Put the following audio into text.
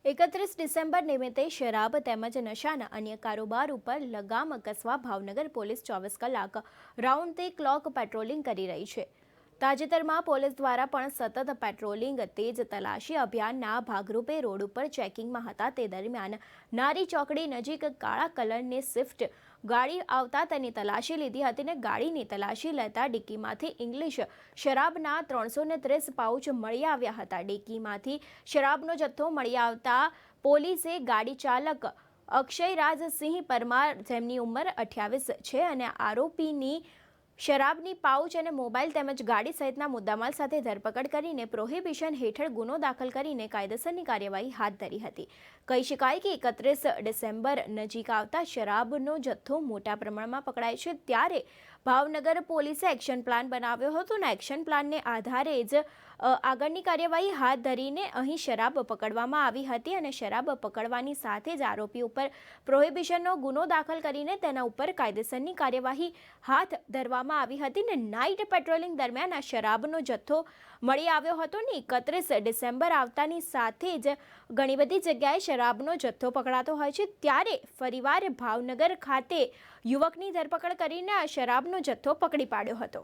31 December નિમિત્તે શરાબ તેમજ નશાના અન્ય કારોબાર ઉપર લગામ કસવા ભાવનગર પોલીસ 24 કલાક રાઉન્ડ ધી ક્લોક પેટ્રોલિંગ કરી રહી છે। તાજેતરમાં પોલીસ દ્વારા પણ સતત પેટ્રોલિંગ તેજ તલાશી અભિયાનના ભાગરૂપે રોડ ઉપર ચેકિંગમાં હતા તે દરમિયાન નારી ચોકડી નજીક કાળા કલરની સ્વિફ્ટ ગાડી આવતા તેની તલાશી લીધી હતી અને ગાડીની તલાશી લેતા ડિક્કીમાંથી ઇંગ્લિશ શરાબના 330 પાઉચ મળી આવ્યા હતા। ડિક્કીમાંથી શરાબનો જથ્થો મળી આવતા પોલીસે ગાડી ચાલક અક્ષયરાજસિંહ પરમાર, જેમની ઉંમર 28 છે, અને આરોપીની શરાબની પાઉચ અને મોબાઈલ તેમજ ગાડી સહિતના મુદ્દામાલ સાથે ધરપકડ કરીને પ્રોહિબિશન હેઠળ ગુનો દાખલ કરીને કાયદેસરની કાર્યવાહી હાથ ધરી હતી। કહી શકાય કે 31 ડિસેમ્બર નજીક આવતા શરાબનો જથ્થો મોટા પ્રમાણમાં પકડાય છે, ત્યારે ભાવનગર પોલીસે એક્શન પ્લાન બનાવ્યો હતો અને એક્શન પ્લાનને આધારે જ આગળની કાર્યવાહી હાથ ધરીને અહીં શરાબ પકડવામાં આવી હતી અને શરાબ પકડવાની સાથે જ આરોપી ઉપર પ્રોહિબિશનનો ગુનો દાખલ કરીને તેના ઉપર કાયદેસરની કાર્યવાહી હાથ ધરવામાં આવી હતી ને નાઇટ પેટ્રોલિંગ દરમિયાન આ શરાબનો જથ્થો મળી આવ્યો હતો ને 31 ડિસેમ્બર આવતાની સાથે જ ઘણી બધી જગ્યાએ શરાબનો જથ્થો પકડાતો હોય છે, ત્યારે ફરીવાર ભાવનગર ખાતે યુવકની ધરપકડ કરીને આ શરાબનો જથ્થો પકડી પાડ્યો હતો।